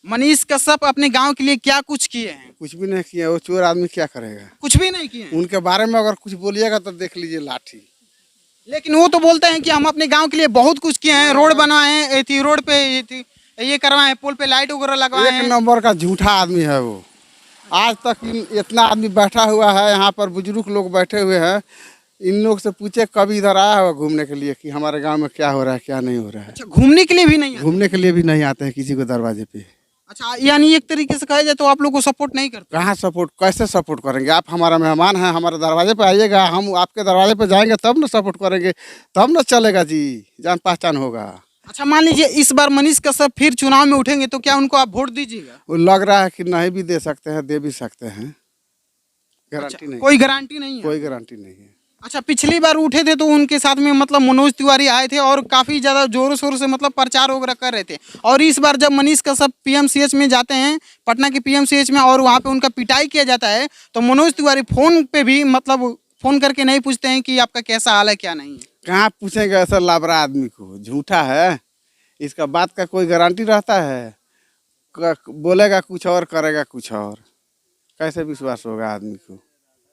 मनीष कश्यप अपने गांव के लिए क्या कुछ किए हैं? कुछ भी नहीं किया। वो चोर आदमी क्या करेगा? कुछ भी नहीं किए हैं। उनके बारे में अगर कुछ बोलिएगा तो देख लीजिए लाठी। लेकिन वो तो बोलते हैं कि हम अपने गांव के लिए बहुत कुछ किए हैं, रोड बनवाए हैं, थी रोड पे ये करवाए हैं, पुल पे लाइट वगैरह लगवाए एक हैं। नंबर का झूठा आदमी है वो। आज तक इतना आदमी बैठा हुआ है यहाँ पर, बुजुर्ग लोग बैठे हुए हैं। इन लोग से पूछे कभी इधर आया हुआ घूमने के लिए कि हमारे गांव में क्या हो रहा है क्या नहीं हो रहा है। अच्छा, घूमने के लिए भी नहीं आते? घूमने के लिए भी नहीं आते हैं किसी को दरवाजे पे। अच्छा, यानी एक तरीके से कहा जाए तो आप लोग को सपोर्ट नहीं करते? कहाँ सपोर्ट, कैसे सपोर्ट करेंगे? आप हमारा मेहमान हैं, हमारे दरवाजे पे आइएगा, हम आपके दरवाजे पे जाएंगे तब ना सपोर्ट करेंगे, तब ना चलेगा जी, जान पहचान होगा। अच्छा, मान लीजिए इस बार मनीष कश्यप फिर चुनाव में उठेंगे तो क्या उनको आप वोट दीजिएगा? वो लग रहा है कि नहीं भी दे सकते हैं, दे भी सकते हैं। गारंटी अच्छा, नहीं, कोई गारंटी नहीं है? कोई गारंटी नहीं है। अच्छा, पिछली बार उठे थे तो उनके साथ में मतलब मनोज तिवारी आए थे और काफी ज्यादा जोरों शोर से मतलब प्रचार वगैरह कर रहे थे। और इस बार जब मनीष कश्यप पीएमसीएच में जाते हैं, पटना के पीएमसीएच में, और वहाँ पे उनका पिटाई किया जाता है, तो मनोज तिवारी फोन पे भी मतलब फोन करके नहीं पूछते हैं कि आपका कैसा हाल है क्या नहीं है? कहाँ पूछेंगे ऐसा लाबरा आदमी को? झूठा है, इसका बात का कोई गारंटी रहता है? बोलेगा कुछ और करेगा कुछ और, कैसे विश्वास होगा आदमी को?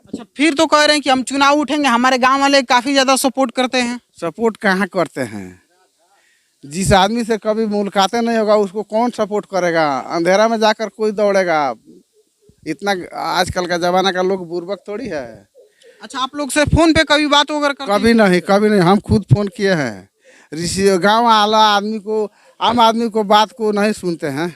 अच्छा, फिर तो कह रहे हैं कि हम चुनाव उठेंगे, हमारे गांव वाले काफी ज्यादा सपोर्ट करते हैं। सपोर्ट कहाँ करते हैं? जिस आदमी से कभी मुलाकातें नहीं होगा उसको कौन सपोर्ट करेगा? अंधेरा में जाकर कोई दौड़ेगा? इतना आजकल का जमाना का लोग बुर्बक थोड़ी है। अच्छा, आप लोग से फोन पे कभी बात वगैरह करते हैं? कभी नहीं, कभी नहीं। हम खुद फोन किए हैं। ऋषि गाँव वाला आदमी को, आम आदमी को बात को नहीं सुनते हैं।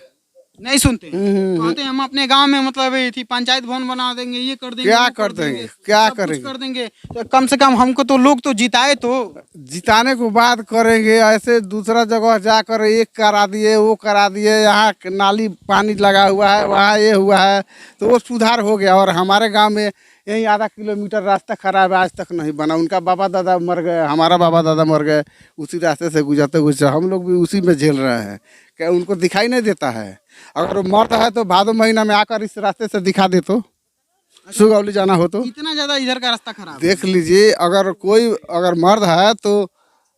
नहीं सुनते हैं? कहते हैं हम अपने गांव में मतलब ये थी पंचायत भवन बना देंगे, ये कर देंगे, क्या वो कर देंगे? क्या सब कुछ करेंगे? कर देंगे। तो कम से कम हमको तो लोग तो जिताए तो। जिताने को बात करेंगे, ऐसे दूसरा जगह जाकर एक करा दिए वो करा दिए, यहाँ नाली पानी लगा हुआ है, वहाँ ये हुआ है, तो वो सुधार हो गया। और हमारे गांव में यहीं आधा किलोमीटर रास्ता खराब है, आज तक नहीं बना। उनका बाबा दादा मर गए, हमारा बाबा दादा मर गए, उसी रास्ते से गुजरते गुजरते हम लोग भी उसी में झेल रहे हैं। क्या उनको दिखाई नहीं देता है? अगर वो मर्द है तो भादो महीना में आकर इस रास्ते से दिखा दे तो, सुगौली जाना हो तो। इतना ज्यादा इधर का रास्ता खराब है। देख लीजिए, अगर मर्द है तो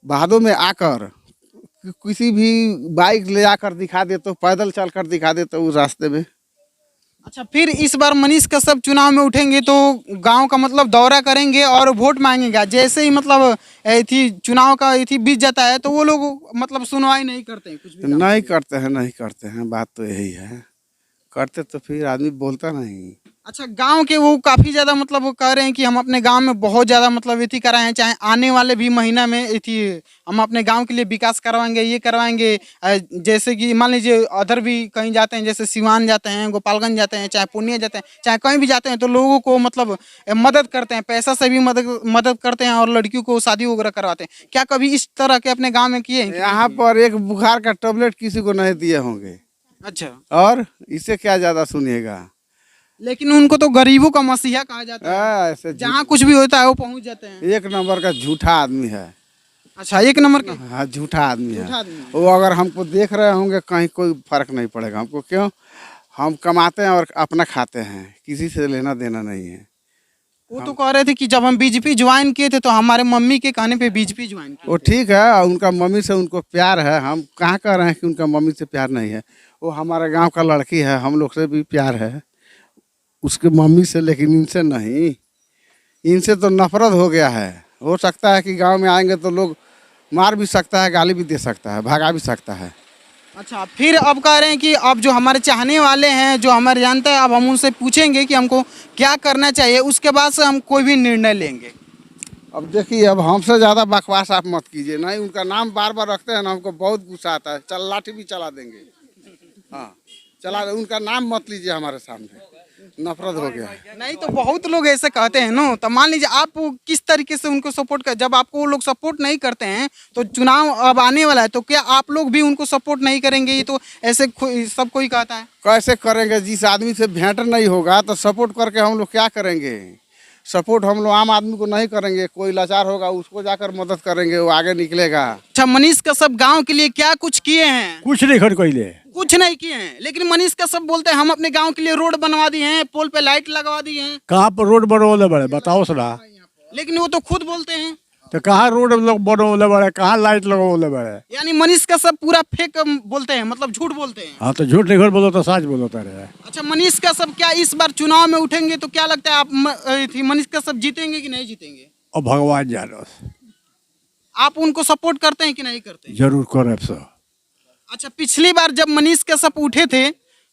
भादो में आकर किसी भी बाइक ले आकर दिखा दे तो, पैदल चलकर दिखा दे तो उस रास्ते में। अच्छा, फिर इस बार मनीष कश्यप चुनाव में उठेंगे तो गांव का मतलब दौरा करेंगे और वोट मांगेगा। जैसे ही मतलब थी चुनाव का थी बीत जाता है तो वो लोग मतलब सुनवाई नहीं करते हैं, कुछ भी काम नहीं करते हैं, नहीं करते हैं। बात तो यही है, करते तो फिर आदमी बोलता नहीं। अच्छा, गांव के वो काफी ज्यादा मतलब वो कह रहे हैं कि हम अपने गांव में बहुत ज्यादा मतलब ये कराए हैं, चाहे आने वाले भी महीना में ये थी हम अपने गांव के लिए विकास करवाएंगे, ये करवाएंगे। जैसे कि मान लीजिए अदर भी कहीं जाते हैं, जैसे सिवान जाते हैं, गोपालगंज जाते हैं, चाहे पूर्णिया जाते हैं, चाहे कहीं भी जाते हैं, तो लोगों को मतलब मदद करते हैं, पैसा से भी मदद करते हैं और लड़कियों को शादी वगैरह करवाते हैं। क्या कभी इस तरह के अपने गाँव में किए हैं? यहाँ पर एक बुखार का टेबलेट किसी को नहीं दिए होंगे। अच्छा, और इससे क्या ज्यादा सुनिएगा? लेकिन उनको तो गरीबों का मसीहा कहा जाता है, ऐसे जहाँ कुछ भी होता है वो पहुंच जाते हैं। एक नंबर का झूठा आदमी है। अच्छा, एक नंबर के हाँ, झूठा आदमी है झूठा आदमी है। वो। अगर हमको देख रहे होंगे कहीं, कोई फर्क नहीं पड़ेगा हमको। क्यों? हम कमाते हैं और अपना खाते हैं, किसी से लेना देना नहीं है। वो तो कह रहे थे कि जब हम बीजेपी ज्वाइन किए थे तो हमारे मम्मी के कहने पे बीजेपी ज्वाइन किए। वो ठीक है, उनका मम्मी से उनको प्यार है। हम कहाँ कह रहे हैं कि उनका मम्मी से प्यार नहीं है। वो हमारे गांव का लड़की है, हम लोग से भी प्यार है उसके मम्मी से, लेकिन इनसे नहीं। इनसे तो नफरत हो गया है। हो सकता है कि गांव में आएंगे तो लोग मार भी सकता है, गाली भी दे सकता है, भगा भी सकता है। अच्छा, फिर अब कह रहे हैं कि अब जो हमारे चाहने वाले हैं, जो हमारे जानते हैं, अब हम उनसे पूछेंगे कि हमको क्या करना चाहिए, उसके बाद से हम कोई भी निर्णय लेंगे। अब देखिए, अब हमसे ज़्यादा बकवास आप मत कीजिए। नहीं, उनका नाम बार बार रखते हैं ना, हमको बहुत गुस्सा आता है। चल, लाठी भी चला देंगे। हाँ, चला, उनका नाम मत लीजिए हमारे सामने, नफरत हो गया है। नहीं तो बहुत लोग ऐसे कहते हैं ना, तो मान लीजिए आप किस तरीके से उनको सपोर्ट कर, जब आपको वो लोग सपोर्ट नहीं करते हैं तो चुनाव अब आने वाला है, तो क्या आप लोग भी उनको सपोर्ट नहीं करेंगे? ये तो ऐसे सब कोई कहता है। कैसे करेंगे? जिस आदमी से भेंट नहीं होगा तो सपोर्ट करके हम लोग क्या करेंगे? सपोर्ट हम लोग आम आदमी को नहीं करेंगे। कोई लाचार होगा उसको जाकर मदद करेंगे, वो आगे निकलेगा। अच्छा, मनीष कश्यप गांव के लिए क्या कुछ किए हैं? कुछ नहीं कर कोई ले। कुछ नहीं किए हैं, लेकिन मनीष कश्यप बोलते हैं हम अपने गांव के लिए रोड बनवा दिए हैं, पोल पे लाइट लगवा दी हैं। कहाँ पर रोड बनवाने बड़े बताओ सना। लेकिन वो तो खुद बोलते हैं। तो कहाँ रोड लोग बनवले बड़े, कहाँ लाइट लगवले बड़े। यानी मनीष कश्यप पूरा फेक बोलते हैं, मतलब झूठ बोलते हैं। हाँ तो झूठ नहीं बोलो तो सच बोलो रहे। अच्छा, मनीष कश्यप क्या इस बार चुनाव में उठेंगे तो क्या लगता है आप मनीष कश्यप जीतेंगे कि नहीं जीतेंगे? और भगवान जानो, आप उनको सपोर्ट करते हैं कि नहीं करते हैं? जरूर करे सो। अच्छा, पिछली बार जब मनीष कश्यप उठे थे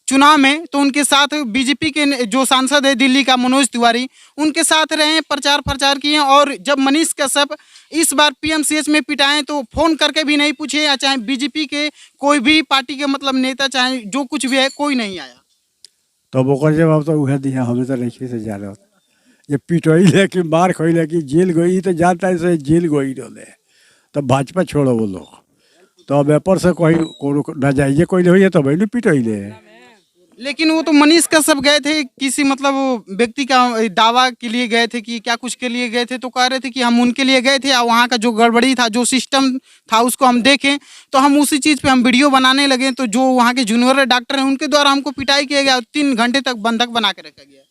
चुनाव में तो उनके साथ बीजेपी के जो सांसद है दिल्ली का मनोज तिवारी, उनके साथ रहे, प्रचार प्रचार किए। और जब मनीष कश्यप इस बार पीएमसीएच में पिटाएं तो फोन करके भी नहीं पूछे, या चाहे बीजेपी के कोई भी पार्टी के मतलब नेता, चाहे जो कुछ भी है, कोई नहीं आया। तो वो जवाब तो उहे दिया, हमें तो नहीं से जानो। ये पिटोई ले कि मार खोई कि जेल गई, तो जानता है से जेल गई रोले। तो भाजपा छोड़ो वो लोग, तो अब एपर से कोई न जाइए कोई हुई है तो भाई पिटोई ले। लेकिन वो तो मनीष कश्यप गए थे किसी मतलब व्यक्ति का दावा के लिए गए थे कि क्या कुछ के लिए गए थे, तो कह रहे थे कि हम उनके लिए गए थे और वहाँ का जो गड़बड़ी था, जो सिस्टम था उसको हम देखें तो हम उसी चीज़ पे हम वीडियो बनाने लगे। तो जो वहाँ के जूनियर डॉक्टर हैं उनके द्वारा हमको पिटाई किया गया, 3 घंटे तक बंधक बना के रखा गया।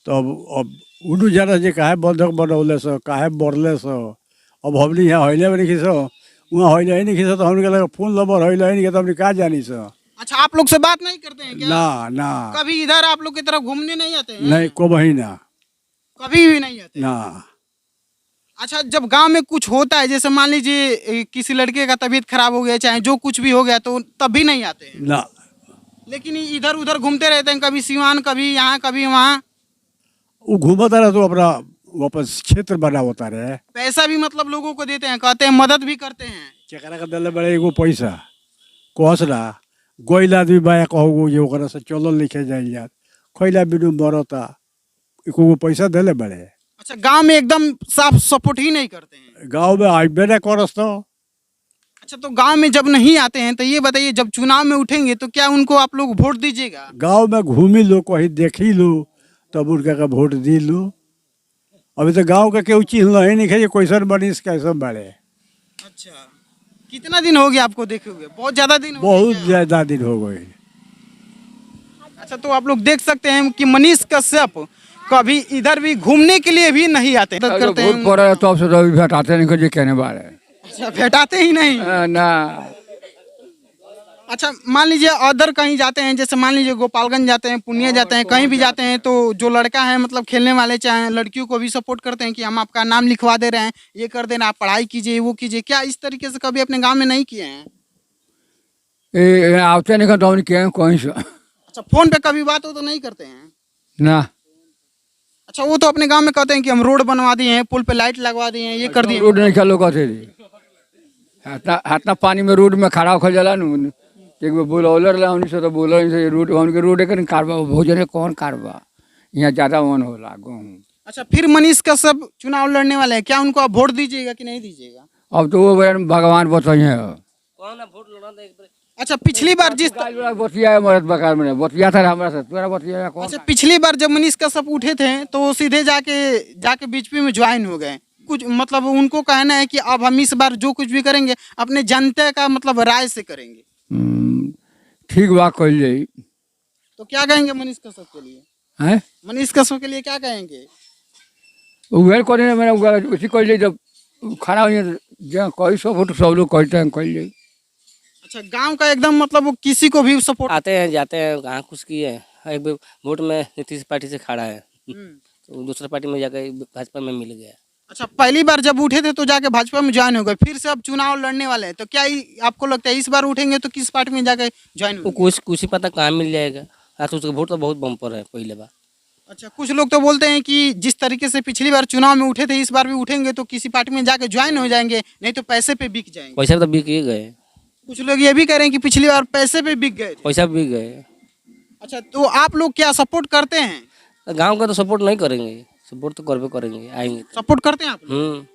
तो अब उन्हों जाना जे काहे बंधक बनौले सो, काहे मरले सो। अब हमने यहाँ हईले में नहीं खींचो, वहाँ हईले ही नहीं खींचो, तो हमने लगा फोन नंबर हईले ही नहीं, तो हमने कहाँ जानी सो। अच्छा, आप लोग से बात नहीं करते हैं क्या? ना ना, कभी इधर आप लोग की तरफ घूमने नहीं आते हैं? नहीं को वही ना, कभी भी नहीं आते ना। अच्छा, जब गांव में कुछ होता है, जैसे मान लीजिए किसी लड़के का तबीयत खराब हो गया, चाहे जो कुछ भी हो गया, तो तब भी नहीं आते हैं? ना, लेकिन इधर उधर घूमते रहते हैं, कभी सिवान, कभी यहाँ, कभी वहाँ। वो घूमता रहे तो अपना वापस क्षेत्र बना होता रहे। पैसा भी मतलब लोगों को देते हैं, कहते हैं मदद भी करते हैं। चकरा का दल बड़े एगो पैसा कहसला गोइल आदमी बाया कहो ये ओकरा से चलो लिखे जाए यार, खैला बिनु मरता, एको पैसा देले बड़े। अच्छा, गांव में एकदम साफ सपोर्ट ही नहीं करते हैं? गाँव में आइबे ना करस तो। अच्छा, तो गांव में जब नहीं आते हैं तो ये बताइए, जब चुनाव में उठेंगे तो क्या उनको आप लोग वोट दीजिएगा? गाँव में घूमी लो, कहीं देखी लो, तब उनका का वोट दी लो। अभी तो गाँव का केहू चिन्ह ही नहीं है, कैसन बनीस कैसन बड़े। अच्छा, कितना दिन हो गया आपको देखे हुए? बहुत ज्यादा दिन हो गए बहुत क्या? ज्यादा दिन हो गए। अच्छा, तो आप लोग देख सकते हैं कि मनीष कश्यप कभी इधर भी घूमने के लिए भी नहीं आते करते हैं। पड़ा है तो से रवि भेटाते नहीं जो कहने वाले। अच्छा, भेटाते ही नहीं? ना। अच्छा, मान लीजिए अदर कहीं जाते हैं, जैसे मान लीजिए गोपालगंज जाते हैं, पुनिया जाते हैं, कहीं भी जाते हैं, तो जो लड़का है मतलब खेलने वाले, चाहे लड़कियों को भी सपोर्ट करते हैं कि हम आपका नाम लिखवा दे रहे हैं, ये कर देना, आप पढ़ाई कीजिए, वो कीजिए। क्या इस तरीके से कभी अपने गांव में नहीं किए हैं? ये आवते नहीं तो क्या कहीं से। अच्छा, फोन पे कभी बात हो तो नहीं करते हैं? ना। अच्छा, वो तो अपने गांव में कहते हैं कि हम रोड बनवा दिए हैं, पुल पे लाइट लगवा दिए हैं, ये कर दिए। रोड नहीं खेलो कहते हाथना पानी में रोड में खड़ा होकर जला नु एक बोलर ला उन्हीं से तो बोलर से रोड उनके रोड के कारवा भोजन कौन कारवा यहाँ ज्यादा मन होला गेहूँ। अच्छा, फिर मनीष कश्यप चुनाव लड़ने वाले हैं, क्या उनको आप वोट दीजिएगा कि नहीं दीजिएगा? अब तो वो भगवान बताइए। अच्छा, पिछली बार जिस बतिया मरद बकार में बतिया था हमारा से तोरा बतिया कौन। अच्छा, पिछली बार जब मनीष कश्यप उठे थे तो वो सीधे जाके बीजेपी में ज्वाइन हो गए। कुछ मतलब उनको कहना है कि अब हम इस बार जो कुछ भी करेंगे अपने जनता का मतलब राय से करेंगे। ठीक बात कह जाई। तो क्या कहेंगे मनीष कश्यप के लिए? हैं मनीष कश्यप के लिए क्या कहेंगे? उगल करे मैंने उगल उसी कह जाई जब खड़ा हो जाए कोई सब लोग कहते हैं कह जाई। अच्छा, गांव का एकदम मतलब वो किसी को भी सपोर्ट आते हैं जाते हैं, कहाँ कुछ किए हैं। एक वोट में नीतीश पार्टी से खड़ा है तो दूसरा पार्टी में जाकर भाजपा में मिल गया। अच्छा, पहली बार जब उठे थे तो जाके भाजपा में ज्वाइन हो गए, फिर से अब चुनाव लड़ने वाले हैं, तो क्या आपको लगता है इस बार उठेंगे तो किस पार्टी में जाके ज्वाइन वो होंगे? कुछ ही पता कहाँ मिल जाएगा। हाँ तो उसका वोट तो बहुत बम्पर है पहले बार। अच्छा, कुछ लोग तो बोलते हैं कि जिस तरीके से पिछली बार चुनाव में उठे थे इस बार भी उठेंगे तो किसी पार्टी में जाके ज्वाइन हो जाएंगे, नहीं तो पैसे पे बिक जाएंगे। पैसा तो बिक ही गए। कुछ लोग ये भी कह रहे हैं कि पिछली बार पैसे पे बिक गए थे। पैसा बिक गए। अच्छा, तो आप लोग क्या सपोर्ट करते हैं? तो गाँव का तो सपोर्ट नहीं करेंगे, सपोर्ट तो करबे करेंगे, आएंगे। सपोर्ट करते हैं आप लोग?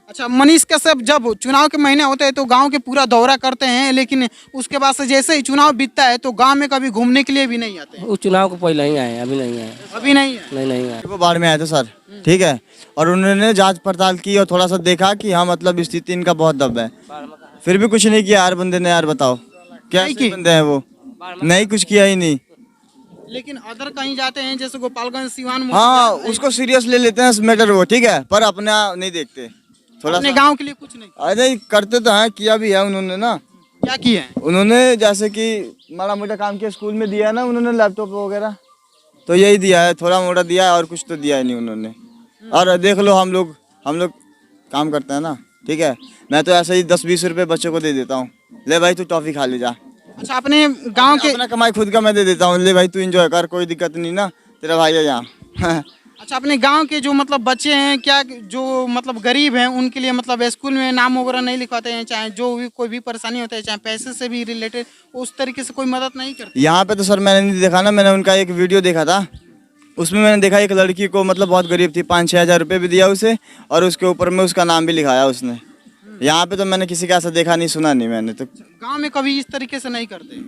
अच्छा, मनीष कश्यप जब चुनाव के महीने होते हैं तो गांव के पूरा दौरा करते हैं, लेकिन उसके बाद से जैसे ही चुनाव बीतता है तो गांव में कभी घूमने के लिए भी नहीं आते हैं। उस चुनाव को पहले ही आए, अभी नहीं आए। अभी नहीं है? नहीं आए। वो बाढ़ में आए थे सर, ठीक है, और उन्होंने जांच पड़ताल की और थोड़ा सा देखा कि हाँ मतलब स्थिति इनका बहुत दब है, फिर भी कुछ नहीं किया यार बंदे ने। यार बताओ क्या नहीं की? बंदे हैं वो, नहीं कुछ किया ही नहीं। लेकिन अदर कहीं जाते हैं जैसे गोपालगंज, सिवान, हाँ उसको सीरियस ले लेते हैं मैटर वो, ठीक है, पर अपना नहीं देखते। थोड़ा अपने सा गांव के लिए कुछ नहीं अरे करते तो हैं, किया भी है उन्होंने ना। क्या किए हैं? उन्होंने जैसे कि माड़ा मोटा काम किया, स्कूल में दिया है ना उन्होंने लैपटॉप वगैरह, तो यही दिया है, थोड़ा मोटा दिया है और कुछ तो दिया ही नहीं उन्होंने। और देख लो हम लोग काम करते हैं ना, ठीक है, मैं तो ऐसे ही 10-20 रुपए बच्चों को दे देता हूँ, ले भाई तू टॉफी खा ले जा। अच्छा, अपने गांव के अपना कमाई खुद का मैं दे देता हूँ, ले भाई तू एंजॉय कर, कोई दिक्कत नहीं ना, तेरा भाई है यहाँ। अच्छा, अपने गांव के जो मतलब बच्चे हैं, क्या जो मतलब गरीब हैं, उनके लिए मतलब स्कूल में नाम वगैरह नहीं लिखवाते हैं, चाहे जो भी कोई भी परेशानी होता है, चाहे पैसे से भी रिलेटेड, उस तरीके से कोई मदद नहीं करते? यहाँ पे तो सर मैंने नहीं देखा ना, मैंने उनका एक वीडियो देखा था, उसमें मैंने देखा एक लड़की को मतलब बहुत गरीब थी, 5-6 हज़ार रुपये भी दिया उसे, और उसके ऊपर में उसका नाम भी लिखाया उसने। यहाँ पे तो मैंने किसी का ऐसा देखा नहीं, सुना नहीं मैंने तो। गांव में कभी इस तरीके से नहीं करते?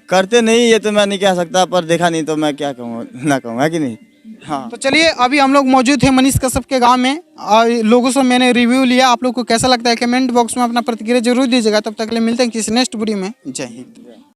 करते नहीं, ये तो मैं नहीं कह सकता, पर देखा नहीं तो मैं क्या कहूँ, ना कहूँ, है कि नहीं। हाँ तो चलिए, अभी हम लोग मौजूद हैं मनीष कश्यप के गांव में और लोगों से मैंने रिव्यू लिया। आप लोग को कैसा लगता है कमेंट बॉक्स में अपना प्रतिक्रिया जरूर दीजिएगा। तब तक के लिए मिलते हैं किसी नेक्स्ट वीडियो में। जय हिंद।